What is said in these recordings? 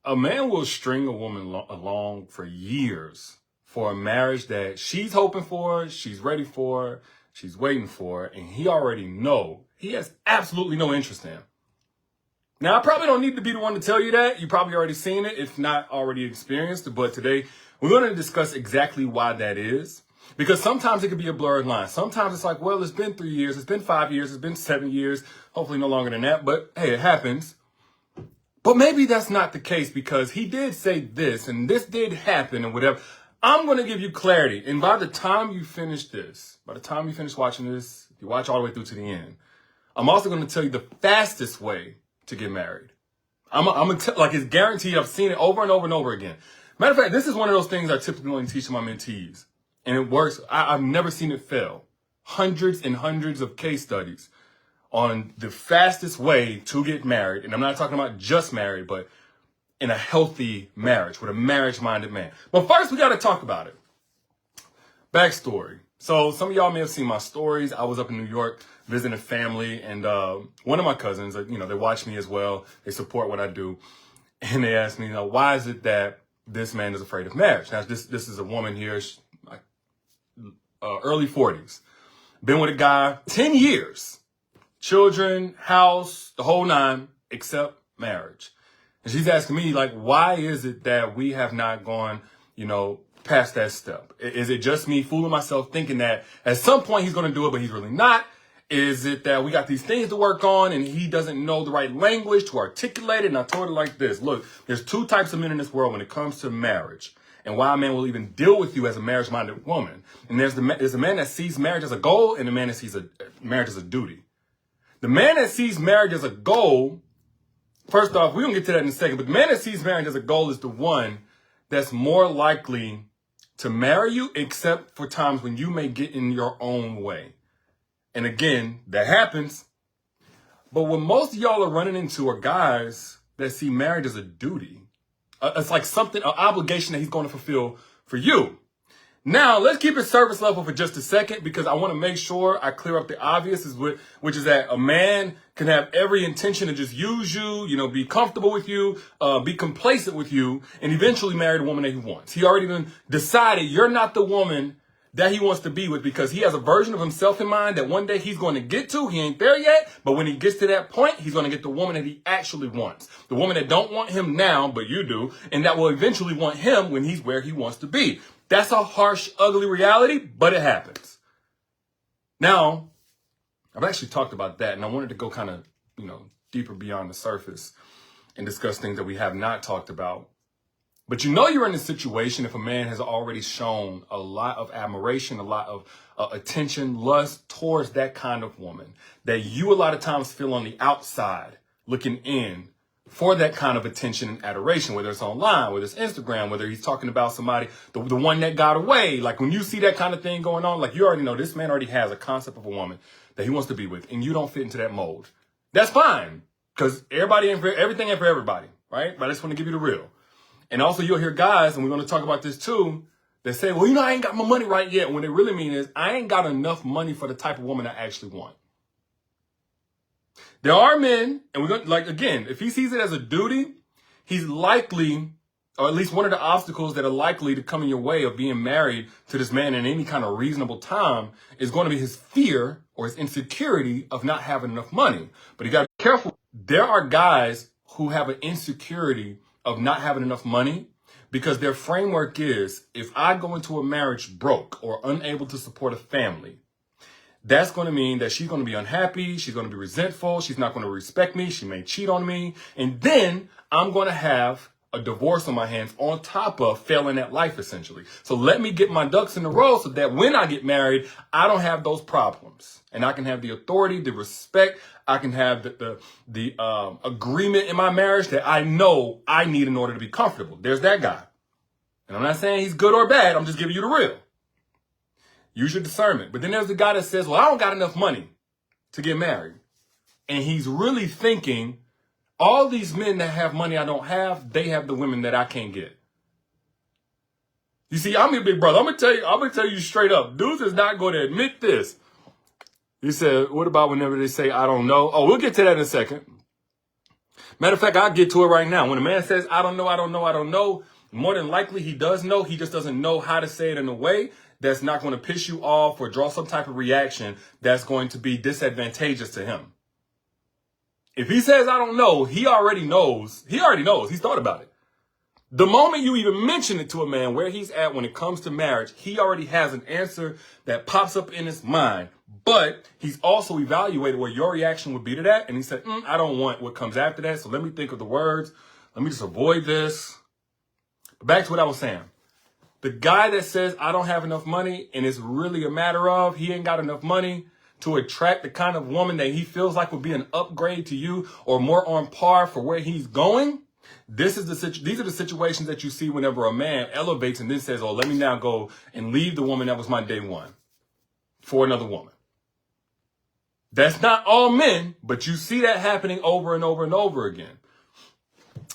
A man will string a woman along for years for a marriage that she's hoping for, she's ready for, she's waiting for, and he already know he has absolutely no interest in. Now, I probably don't need to be the one to tell you that. You probably already seen it, if not already experienced it. But today, we're going to discuss exactly why that is. Because sometimes it could be a blurred line. Sometimes it's like, well, it's been 3 years, it's been 5 years, it's been 7 years, hopefully no longer than that. But hey, it happens. But maybe that's not the case because he did say this and this did happen and whatever. I'm going to give you clarity. And by the time you finish this, by the time you finish watching this, if you watch all the way through to the end, I'm also going to tell you the fastest way to get married. I'm going to like it's guaranteed. I've seen it over and over and over again. Matter of fact, this is one of those things I typically only teach my mentees. And it works. I've never seen it fail. Hundreds and hundreds of case studies on the fastest way to get married. And I'm not talking about just married, but in a healthy marriage with a marriage-minded man. But first, we got to talk about it. Backstory. So some of y'all may have seen my stories. I was up in New York visiting family, and one of my cousins, they watch me as well. They support what I do. And they asked me, why is it that this man is afraid of marriage? Now, this is a woman here, like early 40s. Been with a guy 10 years. Children, house, the whole nine, except marriage. And she's asking me, like, why is it that we have not gone, past that step? Is it just me fooling myself thinking that at some point he's going to do it, but he's really not? Is it that we got these things to work on and he doesn't know the right language to articulate it? And I told her like this, look, there's two types of men in this world when it comes to marriage and why a man will even deal with you as a marriage-minded woman. And there's a man that sees marriage as a goal and a man that sees marriage as a duty. The man that sees marriage as a goal, first off, we're going to get to that in a second, but the man that sees marriage as a goal is the one that's more likely to marry you, except for times when you may get in your own way. And again, that happens. But what most of y'all are running into are guys that see marriage as a duty. It's like something, an obligation that he's going to fulfill for you. Now, let's keep it surface level for just a second because I want to make sure I clear up the obvious, which is that a man can have every intention to just use you, be comfortable with you, be complacent with you, and eventually marry the woman that he wants. He already done decided you're not the woman that he wants to be with because he has a version of himself in mind that one day he's going to get to. He ain't there yet, but when he gets to that point, he's going to get the woman that he actually wants. The woman that don't want him now, but you do, and that will eventually want him when he's where he wants to be. That's a harsh, ugly reality, but it happens. Now, I've actually talked about that, and I wanted to go kind of, deeper beyond the surface and discuss things that we have not talked about. But you're in a situation if a man has already shown a lot of admiration, a lot of attention, lust towards that kind of woman that you a lot of times feel on the outside looking in for that kind of attention and adoration, whether it's online, whether it's Instagram, whether he's talking about somebody, the one that got away. Like when you see that kind of thing going on, like you already know this man already has a concept of a woman that he wants to be with and you don't fit into that mold. That's fine because everything ain't for everybody, right? But I just want to give you the real. And also you'll hear guys, and we're going to talk about this too, that say, well, I ain't got my money right yet. What they really mean is I ain't got enough money for the type of woman I actually want. There are men, and we're going to, again, if he sees it as a duty, he's likely, or at least one of the obstacles that are likely to come in your way of being married to this man in any kind of reasonable time is going to be his fear or his insecurity of not having enough money. But you got to be careful. There are guys who have an insecurity of not having enough money because their framework is, if I go into a marriage broke or unable to support a family, that's going to mean that she's going to be unhappy. She's going to be resentful. She's not going to respect me. She may cheat on me. And then I'm going to have a divorce on my hands on top of failing at life, essentially. So let me get my ducks in a row so that when I get married, I don't have those problems. And I can have the authority, the respect. I can have the agreement in my marriage that I know I need in order to be comfortable. There's that guy. And I'm not saying he's good or bad. I'm just giving you the real. Use your discernment. But then there's the guy that says, well, I don't got enough money to get married. And he's really thinking, all these men that have money I don't have, they have the women that I can't get. You see, I'm your big brother. I'm gonna tell you straight up. Dudes is not going to admit this. He said, what about whenever they say, I don't know? Oh, we'll get to that in a second. Matter of fact, I'll get to it right now. When a man says, I don't know, I don't know, I don't know, more than likely he does know. He just doesn't know how to say it in a way that's not going to piss you off or draw some type of reaction that's going to be disadvantageous to him. If he says, I don't know, he already knows. He already knows. He's thought about it. The moment you even mention it to a man where he's at when it comes to marriage, he already has an answer that pops up in his mind. But he's also evaluated what your reaction would be to that. And he said, I don't want what comes after that. So let me think of the words. Let me just avoid this. But back to what I was saying. The guy that says, I don't have enough money, and it's really a matter of he ain't got enough money to attract the kind of woman that he feels like would be an upgrade to you or more on par for where he's going. These are the situations that you see whenever a man elevates and then says, oh, let me now go and leave the woman that was my day one for another woman. That's not all men, but you see that happening over and over and over again.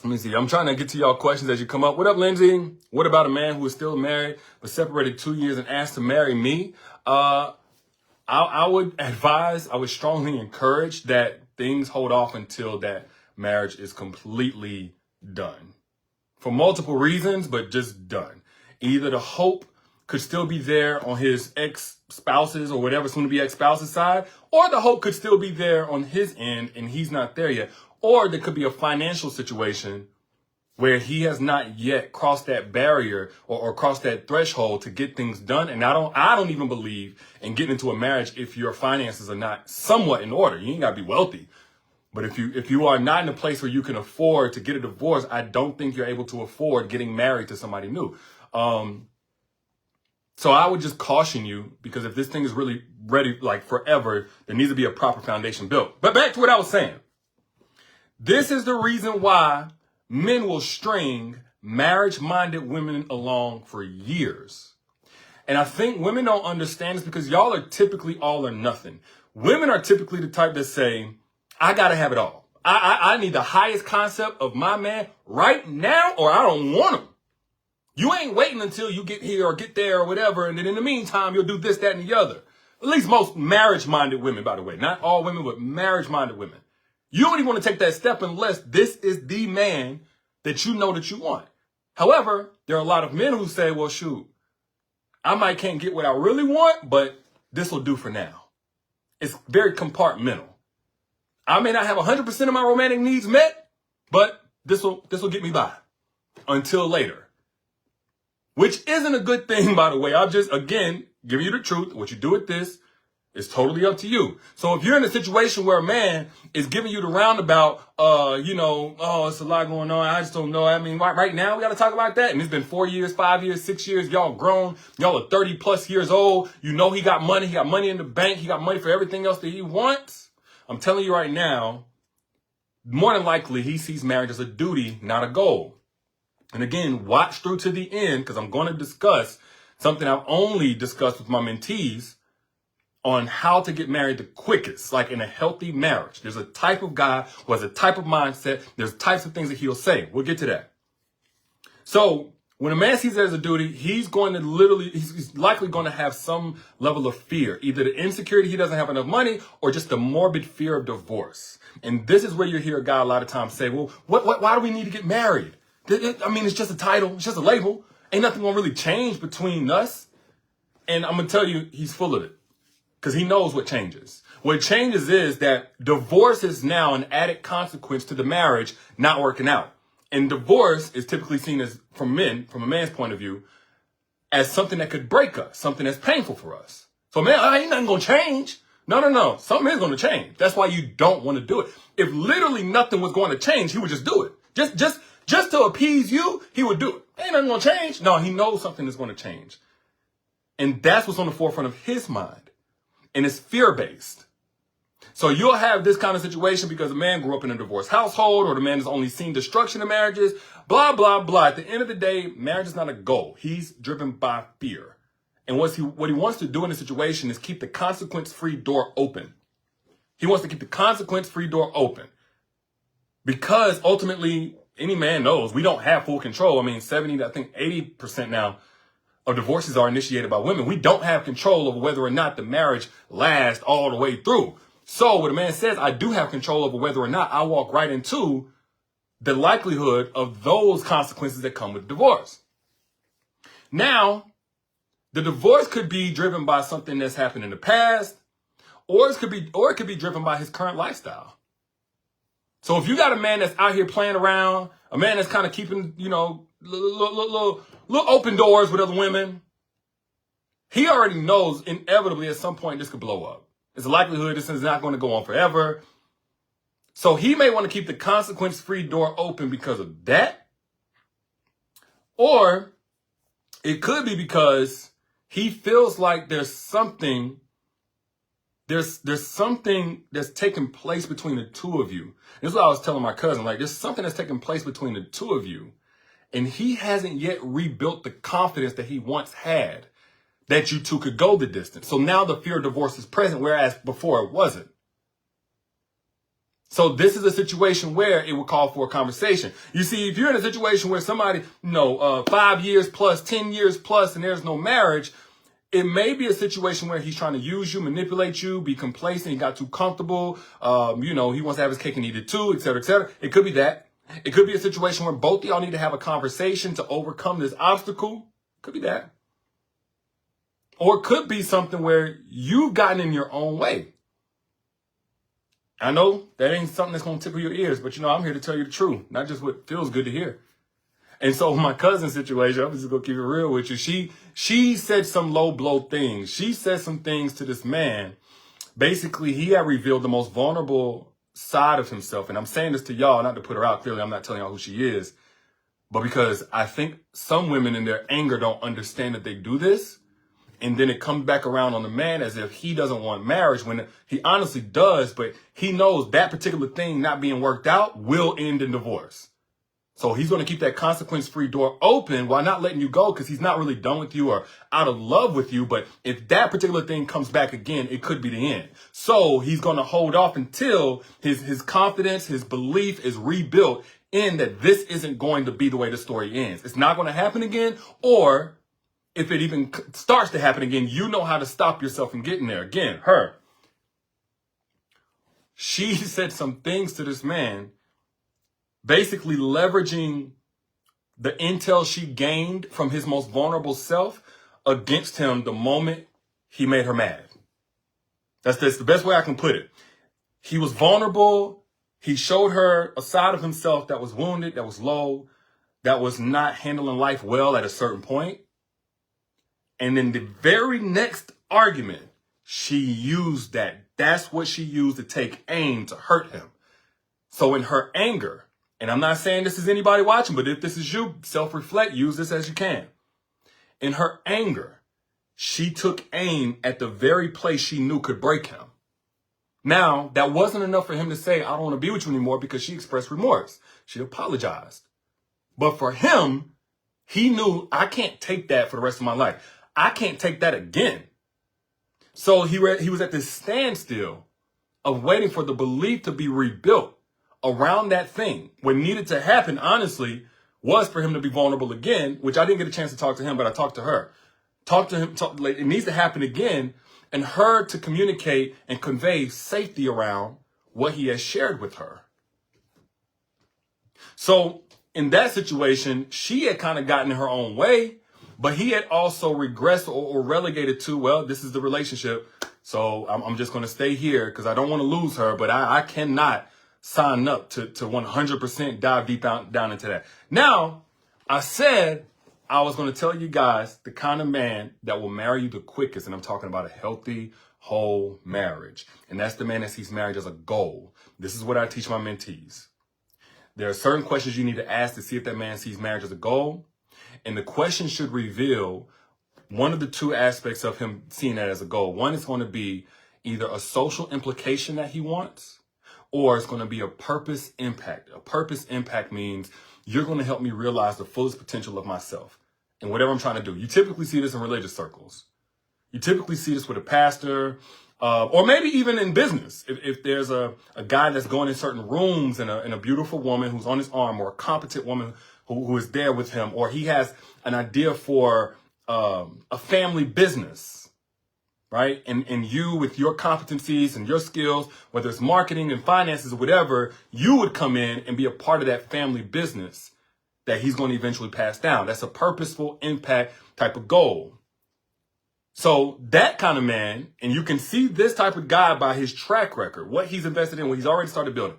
Let me see. I'm trying to get to y'all questions as you come up. What up, Lindsay? What about a man who is still married but separated 2 years and asked to marry me? I would advise, I would strongly encourage that things hold off until that marriage is completely done. For multiple reasons, but just done. Either the hope could still be there on his ex-spouse's or whatever soon to be ex-spouse's side, or the hope could still be there on his end and he's not there yet. Or there could be a financial situation where he has not yet crossed that barrier or crossed that threshold to get things done. And I don't even believe in getting into a marriage if your finances are not somewhat in order. You ain't gotta be wealthy. But if you are not in a place where you can afford to get a divorce, I don't think you're able to afford getting married to somebody new. So I would just caution you, because if this thing is really ready, like forever, there needs to be a proper foundation built. But back to what I was saying. This is the reason why men will string marriage-minded women along for years. And I think women don't understand this because y'all are typically all or nothing. Women are typically the type that say, I gotta have it all. I need the highest concept of my man right now, or I don't want him. You ain't waiting until you get here or get there or whatever, and then in the meantime, you'll do this, that, and the other. At least most marriage-minded women, by the way. Not all women, but marriage-minded women. You don't even want to take that step unless this is the man that you know that you want. However, there are a lot of men who say, well, shoot, I can't get what I really want, but this will do for now. It's very compartmental. I may not have 100% of my romantic needs met, but this will get me by until later. Which isn't a good thing, by the way. I'll just, again, give you the truth. What you do with this is totally up to you. So if you're in a situation where a man is giving you the roundabout, it's a lot going on, I just don't know. I mean, right now we got to talk about that. And it's been 4 years, 5 years, 6 years. Y'all grown. Y'all are 30 plus years old. You know he got money. He got money in the bank. He got money for everything else that he wants. I'm telling you right now, more than likely he sees marriage as a duty, not a goal. And again, watch through to the end, because I'm going to discuss something I've only discussed with my mentees on how to get married the quickest, like in a healthy marriage. There's a type of guy who has a type of mindset. There's types of things that he'll say. We'll get to that. So when a man sees it as a duty, he's likely going to have some level of fear, either the insecurity he doesn't have enough money or just the morbid fear of divorce. And this is where you hear a guy a lot of times say, well, why do we need to get married? I mean, it's just a title. It's just a label. Ain't nothing going to really change between us. And I'm going to tell you, he's full of it. Because he knows what changes. What changes is that divorce is now an added consequence to the marriage not working out. And divorce is typically seen as, from a man's point of view, as something that could break us, something that's painful for us. So, man, ain't nothing going to change. No. Something is going to change. That's why you don't want to do it. If literally nothing was going to change, he would just do it. Just to appease you, he would do it. Ain't nothing going to change. No, he knows something is going to change. And that's what's on the forefront of his mind. And it's fear-based. So you'll have this kind of situation because a man grew up in a divorced household, or the man has only seen destruction in marriages, blah, blah, blah. At the end of the day, marriage is not a goal. He's driven by fear. And what he wants to do in this situation is keep the consequence-free door open. He wants to keep the consequence-free door open. Because ultimately, any man knows we don't have full control. I mean, 80% now of divorces are initiated by women. We don't have control over whether or not the marriage lasts all the way through. So when a man says, I do have control over whether or not, I walk right into the likelihood of those consequences that come with divorce. Now, the divorce could be driven by something that's happened in the past, or it could be driven by his current lifestyle. So if you got a man that's out here playing around, a man that's kind of keeping, little open doors with other women, he already knows inevitably at some point this could blow up. There's a likelihood this is not going to go on forever. So he may want to keep the consequence-free door open because of that. Or it could be because he feels like there's something that's taking place between the two of you. This is what I was telling my cousin. Like, there's something that's taking place between the two of you. And he hasn't yet rebuilt the confidence that he once had that you two could go the distance. So now the fear of divorce is present, whereas before it wasn't. So this is a situation where it would call for a conversation. You see, if you're in a situation where somebody, 5 years plus, 10 years plus, and there's no marriage, it may be a situation where he's trying to use you, manipulate you, be complacent, he got too comfortable, he wants to have his cake and eat it too, et cetera, et cetera. It could be that. It could be a situation where both of y'all need to have a conversation to overcome this obstacle. Could be that. Or it could be something where you've gotten in your own way. I know that ain't something that's going to tickle your ears, but I'm here to tell you the truth, not just what feels good to hear. And so my cousin's situation, I'm just going to keep it real with you. She said some low blow things. She said some things to this man. Basically, he had revealed the most vulnerable side of himself. And I'm saying this to y'all, not to put her out clearly. I'm not telling y'all who she is, but because I think some women in their anger don't understand that they do this. And then it comes back around on the man as if he doesn't want marriage when he honestly does, but he knows that particular thing not being worked out will end in divorce. So he's going to keep that consequence-free door open while not letting you go because he's not really done with you or out of love with you. But if that particular thing comes back again, it could be the end. So he's going to hold off until his confidence, his belief is rebuilt in that this isn't going to be the way the story ends. It's not going to happen again, or if it even starts to happen again, you know how to stop yourself from getting there. Again, she said some things to this man, basically leveraging the intel she gained from his most vulnerable self against him the moment he made her mad. That's the best way I can put it. He was vulnerable. He showed her a side of himself that was wounded, that was low, that was not handling life well at a certain point. And in the very next argument, she used that. That's what she used to take aim to hurt him. So in her anger, and I'm not saying this is anybody watching, but if this is you, self-reflect, use this as you can. In her anger, she took aim at the very place she knew could break him. Now, that wasn't enough for him to say, I don't want to be with you anymore, because she expressed remorse. She apologized. But for him, he knew, I can't take that for the rest of my life. I can't take that again. So he was at this standstill of waiting for the belief to be rebuilt around that thing. What needed to happen, honestly, was for him to be vulnerable again, which I didn't get a chance to talk to him, but I talked to her. It needs to happen again, and her to communicate and convey safety around what he has shared with her. So in that situation, she had kind of gotten in her own way, but he had also regressed or relegated to, well, this is the relationship, so I'm just going to stay here because I don't want to lose her, but I cannot sign up to 100% dive deep down into that. Now, I said I was going to tell you guys the kind of man that will marry you the quickest, and I'm talking about a healthy, whole marriage. And that's the man that sees marriage as a goal. This is what I teach my mentees. There are certain questions you need to ask to see if that man sees marriage as a goal. And the question should reveal one of the two aspects of him seeing that as a goal. One is going to be either a social implication that he wants, or it's going to be a purpose impact. A purpose impact means you're going to help me realize the fullest potential of myself and whatever I'm trying to do. You typically see this in religious circles. You typically see this with a pastor, or maybe even in business. If there's a guy that's going in certain rooms and a beautiful woman who's on his arm, or a competent woman who is there with him, or he has an idea for a family business, right? And you with your competencies and your skills, whether it's marketing and finances or whatever, you would come in and be a part of that family business that he's going to eventually pass down. That's a purposeful impact type of goal. So that kind of man, and you can see this type of guy by his track record, what he's invested in, what he's already started building.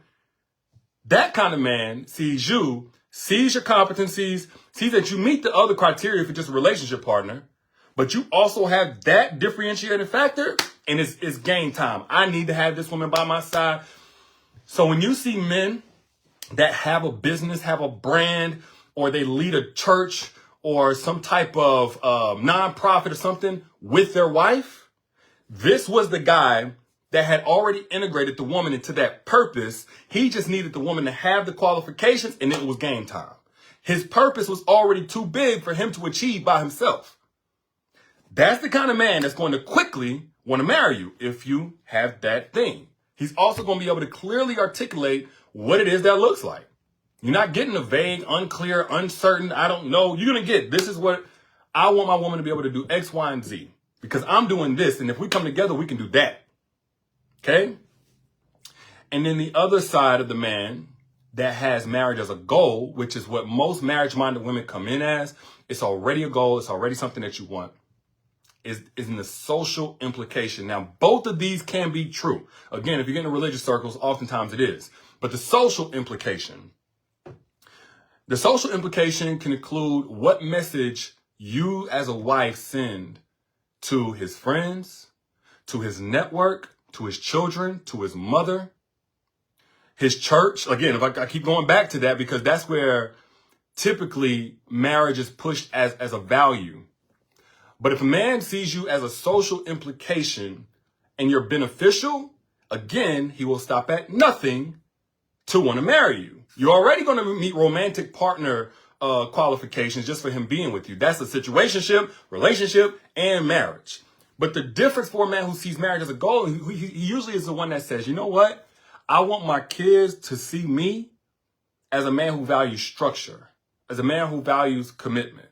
That kind of man sees you, sees your competencies, sees that you meet the other criteria for just a relationship partner, but you also have that differentiating factor, and it's game time. I need to have this woman by my side. So when you see men that have a business, have a brand, or they lead a church or some type of nonprofit or something with their wife, this was the guy that had already integrated the woman into that purpose. He just needed the woman to have the qualifications, and it was game time. His purpose was already too big for him to achieve by himself. That's the kind of man that's going to quickly want to marry you if you have that thing. He's also going to be able to clearly articulate what it is that looks like. You're not getting a vague, unclear, uncertain, I don't know. You're going to get, this is what I want my woman to be able to do, X, Y, and Z. Because I'm doing this, and if we come together, we can do that. Okay? And then the other side of the man that has marriage as a goal, which is what most marriage-minded women come in as, it's already a goal, it's already something that you want, is in the social implication. Now, both of these can be true. Again, if you get in religious circles, oftentimes it is. But the social implication can include what message you as a wife send to his friends, to his network, to his children, to his mother, his church. Again, if I keep going back to that, because that's where typically marriage is pushed as a value. But if a man sees you as a social implication and you're beneficial, again, he will stop at nothing to want to marry you. You're already going to meet romantic partner qualifications just for him being with you. That's a situationship, relationship, and marriage. But the difference for a man who sees marriage as a goal, he usually is the one that says, you know what? I want my kids to see me as a man who values structure, as a man who values commitment.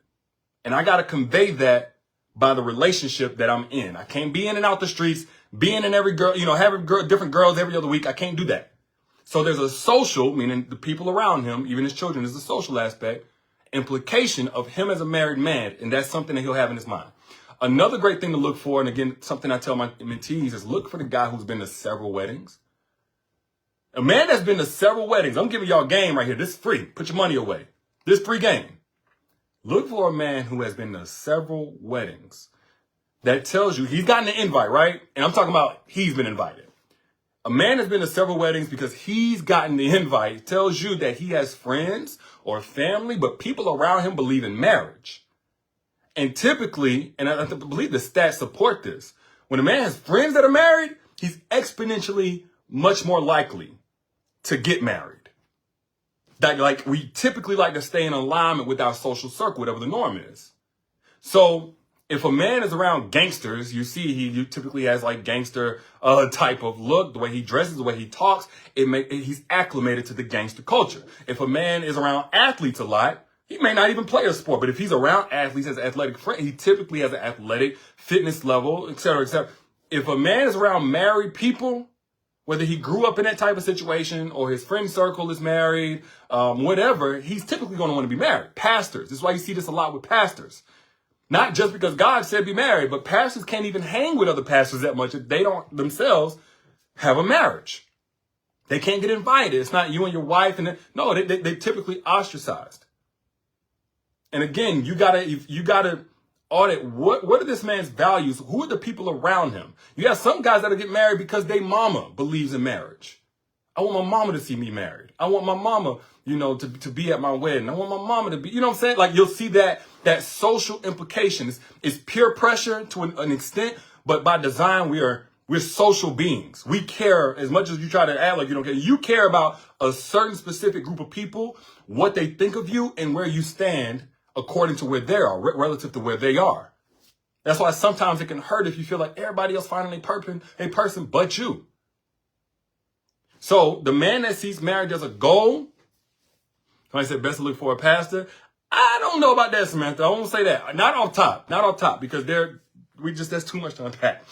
And I got to convey that by the relationship that I'm in. I can't be in and out the streets, being in every girl, having different girls every other week. I can't do that. So there's a social, meaning the people around him, even his children, is a social aspect, implication of him as a married man. And that's something that he'll have in his mind. Another great thing to look for, and again, something I tell my mentees, is look for the guy who's been to several weddings. A man that's been to several weddings. I'm giving y'all a game right here. This is free. Put your money away. This free game. Look for a man who has been to several weddings. That tells you he's gotten an invite, right? And I'm talking about he's been invited. A man has been to several weddings because he's gotten the invite. Tells you that he has friends or family, but people around him believe in marriage. And typically, and I believe the stats support this, when a man has friends that are married, he's exponentially much more likely to get married. That, we typically like to stay in alignment with our social circle, whatever the norm is. So if a man is around gangsters, you see he typically has gangster type of look, the way he dresses, the way he talks, he's acclimated to the gangster culture. If a man is around athletes a lot, he may not even play a sport, but if he's around athletes, has athletic friend, he typically has an athletic fitness level, et cetera, et cetera. If a man is around married people, whether he grew up in that type of situation or his friend circle is married, whatever, he's typically going to want to be married. Pastors. This is why you see this a lot with pastors. Not just because God said be married, but pastors can't even hang with other pastors that much if they don't themselves have a marriage. They can't get invited. It's not you and your wife. No, they typically ostracized. And again, you gotta audit what are this man's values? Who are the people around him? You got some guys that'll get married because they mama believes in marriage. I want my mama to see me married. I want my mama, to be at my wedding. I want my mama to be, you know what I'm saying? You'll see that social implication is peer pressure to an extent, but by design, we're social beings. We care as much as you try to act like you don't care. You care about a certain specific group of people, what they think of you, and where you stand according to where they are, relative to where they are. That's why sometimes it can hurt if you feel like everybody else finding a person but you. So the man that sees marriage as a goal, when I said best to look for a pastor, I don't know about that, Samantha. I won't say that. Not off top, because that's too much to unpack.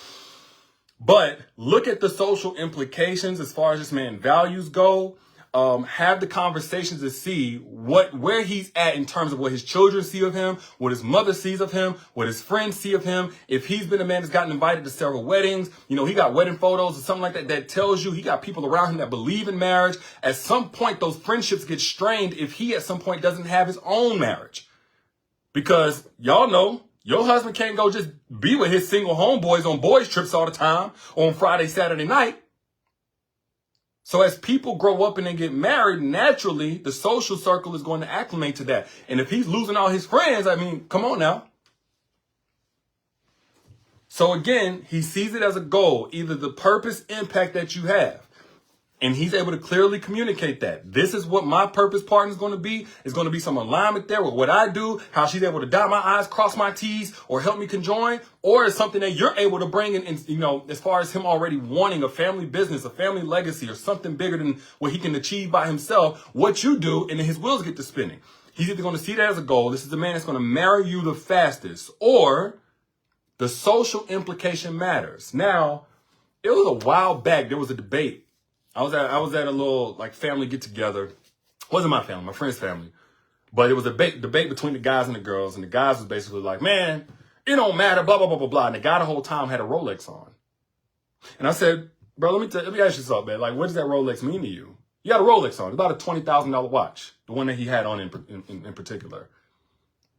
But look at the social implications as far as this man's values go. Have the conversations to see where he's at in terms of what his children see of him, what his mother sees of him, what his friends see of him. If he's been a man that's gotten invited to several weddings, he got wedding photos or something like that, that tells you he got people around him that believe in marriage. At some point, those friendships get strained if he at some point doesn't have his own marriage. Because y'all know, your husband can't go just be with his single homeboys on boys trips all the time on Friday, Saturday night. So as people grow up and they get married, naturally, the social circle is going to acclimate to that. And if he's losing all his friends, I mean, come on now. So again, he sees it as a goal, either the purpose impact that you have. And he's able to clearly communicate that. This is what my purpose partner is going to be. It's going to be some alignment there with what I do, how she's able to dot my I's, cross my T's, or help me conjoin. Or it's something that you're able to bring in, as far as him already wanting a family business, a family legacy, or something bigger than what he can achieve by himself. What you do, and then his wheels get to spinning. He's either going to see that as a goal. This is the man that's going to marry you the fastest. Or the social implication matters. Now, it was a while back. There was a debate. I was at a little family get together. It wasn't my family, my friend's family. But it was a debate between the guys and the girls. And the guys was basically like, man, it don't matter, blah, blah, blah, blah, blah. And the guy the whole time had a Rolex on. And I said, bro, let me ask you something, man. What does that Rolex mean to you? You got a Rolex on. It's about a $20,000 watch. The one that he had on in particular.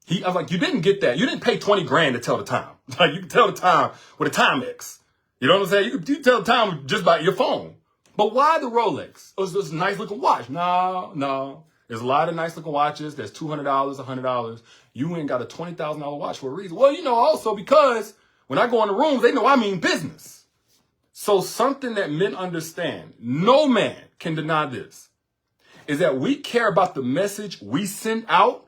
I was like, you didn't get that. You didn't pay 20 grand to tell the time. You can tell the time with a Timex. You know what I'm saying? You can tell the time just by your phone. But why the Rolex? It was just a nice looking watch. No. There's a lot of nice looking watches. There's $200, $100. You ain't got a $20,000 watch for a reason. Well, also because when I go in the rooms, they know I mean business. So something that men understand, no man can deny this, is that we care about the message we send out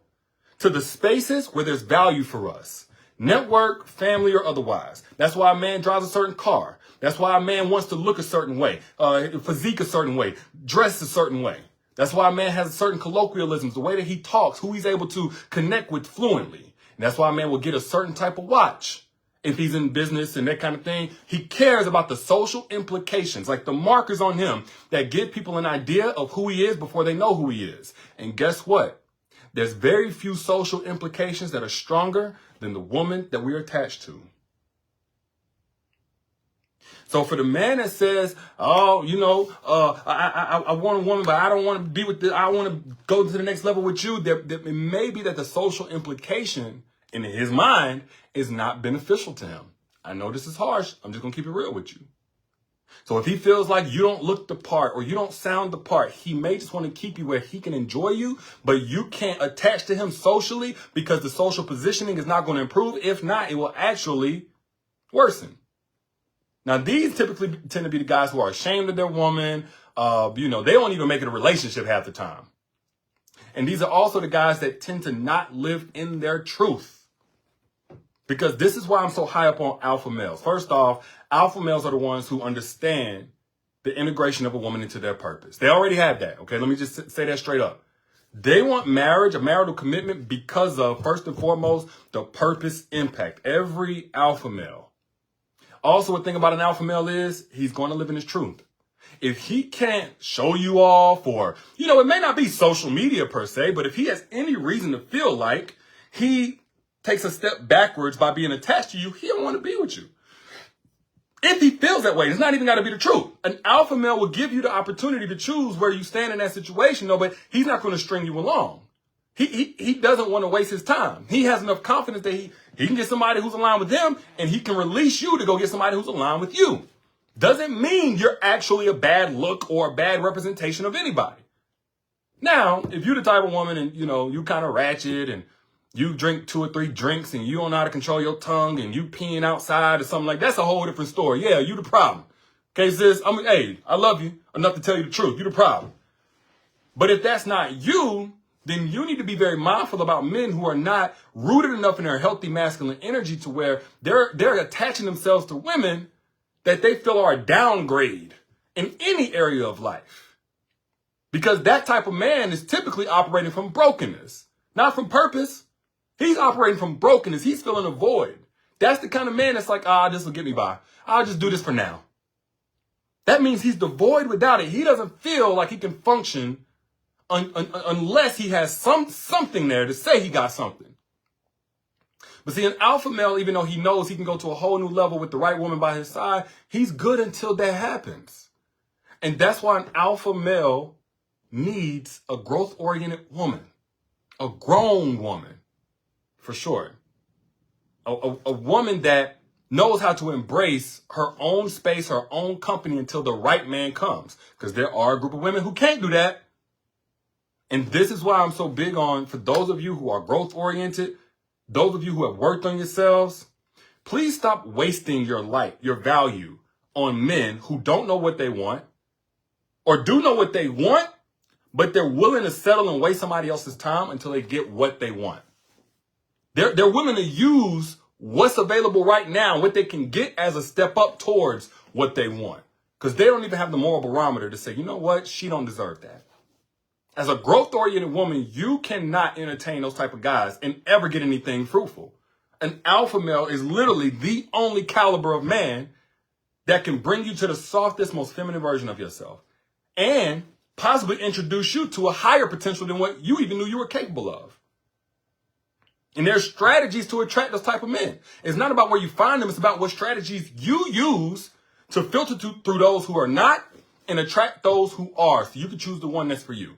to the spaces where there's value for us. Network, family, or otherwise. That's why a man drives a certain car. That's why a man wants to look a certain way, physique a certain way, dress a certain way. That's why a man has certain colloquialisms, the way that he talks, who he's able to connect with fluently. And that's why a man will get a certain type of watch. If he's in business and that kind of thing, he cares about the social implications, like the markers on him that give people an idea of who he is before they know who he is. And guess what? There's very few social implications that are stronger than the woman that we're attached to. So for the man that says, I want a woman, but I don't want to be with this. I want to go to the next level with you. It may be that the social implication in his mind is not beneficial to him. I know this is harsh. I'm just going to keep it real with you. So if he feels like you don't look the part or you don't sound the part, he may just want to keep you where he can enjoy you, but you can't attach to him socially because the social positioning is not going to improve. If not, it will actually worsen. Now, these typically tend to be the guys who are ashamed of their woman. They don't even make it a relationship half the time. And these are also the guys that tend to not live in their truth. Because this is why I'm so high up on alpha males. First off, alpha males are the ones who understand the integration of a woman into their purpose. They already have that. Okay, let me just say that straight up. They want marriage, a marital commitment, because of, first and foremost, the purpose impact. Every alpha male. Also, a thing about an alpha male is he's going to live in his truth. If he can't show you off or, it may not be social media per se, but if he has any reason to feel like he takes a step backwards by being attached to you, he don't want to be with you. If he feels that way, it's not even got to be the truth. An alpha male will give you the opportunity to choose where you stand in that situation, though, but he's not going to string you along. He doesn't want to waste his time. He has enough confidence that he can get somebody who's aligned with him, and he can release you to go get somebody who's aligned with you. Doesn't mean you're actually a bad look or a bad representation of anybody. Now, if you're the type of woman and, you kind of ratchet and you drink 2 or 3 drinks and you don't know how to control your tongue and you peeing outside or something like that, that's a whole different story. Yeah, you the problem. Okay, sis, hey, I love you enough to tell you the truth. You the problem. But if that's not you, then you need to be very mindful about men who are not rooted enough in their healthy masculine energy to where they're attaching themselves to women that they feel are a downgrade in any area of life. Because that type of man is typically operating from brokenness, not from purpose. He's operating from brokenness. He's feeling a void That's the kind of man that's like, this will get me by. I'll just do this for now. That means he's devoid without it. He doesn't feel like he can function unless he has something there to say he got something. But see, an alpha male, even though he knows he can go to a whole new level with the right woman by his side, he's good until that happens. And that's why an alpha male needs a growth-oriented woman, a grown woman, for sure. A woman that knows how to embrace her own space, her own company until the right man comes. Because there are a group of women who can't do that. And this is why I'm so big on, for those of you who are growth-oriented, those of you who have worked on yourselves, please stop wasting your light, your value on men who don't know what they want or do know what they want, but they're willing to settle and waste somebody else's time until they get what they want. They're willing to use what's available right now, what they can get as a step up towards what they want. Because they don't even have the moral barometer to say, you know what, she don't deserve that. As a growth-oriented woman, you cannot entertain those type of guys and ever get anything fruitful. An alpha male is literally the only caliber of man that can bring you to the softest, most feminine version of yourself and possibly introduce you to a higher potential than what you even knew you were capable of. And there's strategies to attract those type of men. It's not about where you find them. It's about what strategies you use to filter through those who are not and attract those who are. So you can choose the one that's for you.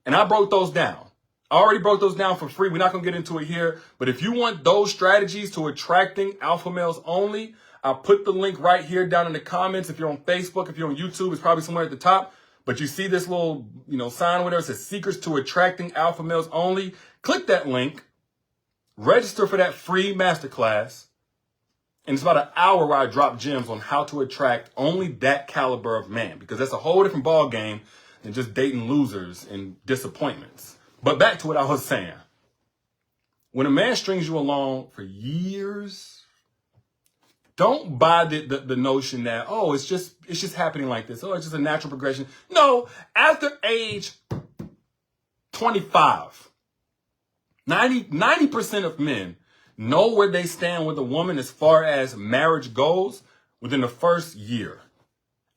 And I broke those down. I already broke those down for free. We're not going to get into it here. But if you want those strategies to attracting alpha males only, I'll put the link right here down in the comments. If you're on Facebook, if you're on YouTube, it's probably somewhere at the top. But you see this little, sign over there. It says Secrets to Attracting Alpha Males Only. Click that link. Register for that free masterclass. And it's about an hour where I drop gems on how to attract only that caliber of man. Because that's a whole different ball game than just dating losers and disappointments. But back to what I was saying. When a man strings you along for years, don't buy the notion that, it's just happening like this. Oh, it's just a natural progression. No, after age 25, 90% of men know where they stand with a woman as far as marriage goes within the first year.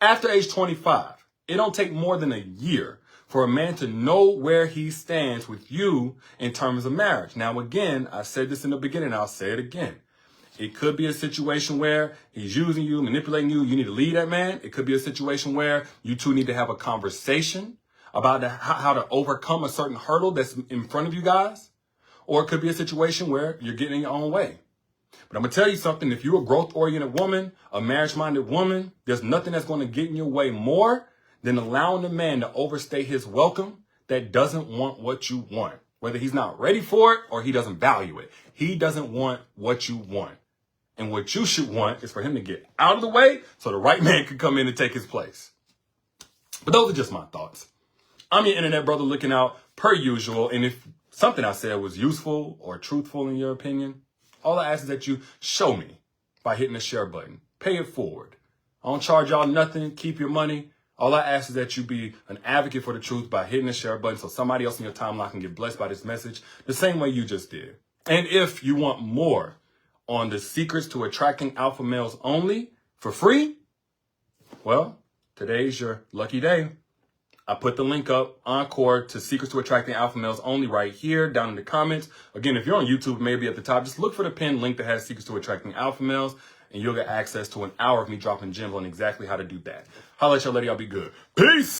After age 25. It don't take more than a year for a man to know where he stands with you in terms of marriage. Now, again, I said this in the beginning. I'll say it again. It could be a situation where he's using you, manipulating you. You need to leave that man. It could be a situation where you two need to have a conversation about how to overcome a certain hurdle that's in front of you guys. Or it could be a situation where you're getting in your own way. But I'm going to tell you something. If you're a growth-oriented woman, a marriage-minded woman, there's nothing that's going to get in your way more than allowing the man to overstay his welcome that doesn't want what you want. Whether he's not ready for it or he doesn't value it. He doesn't want what you want. And what you should want is for him to get out of the way so the right man can come in and take his place. But those are just my thoughts. I'm your internet brother looking out per usual. And if something I said was useful or truthful in your opinion, all I ask is that you show me by hitting the share button. Pay it forward. I don't charge y'all nothing. Keep your money. All I ask is that you be an advocate for the truth by hitting the share button so somebody else in your timeline can get blessed by this message the same way you just did. And if you want more on the secrets to attracting alpha males only for free, well, today's your lucky day. I put the link up, encore, to Secrets to Attracting Alpha Males Only right here down in the comments. Again, if you're on YouTube, maybe at the top, just look for the pinned link that has Secrets to Attracting Alpha Males, and you'll get access to an hour of me dropping gems on exactly how to do that. Holla at y'all later. Y'all be good. Peace.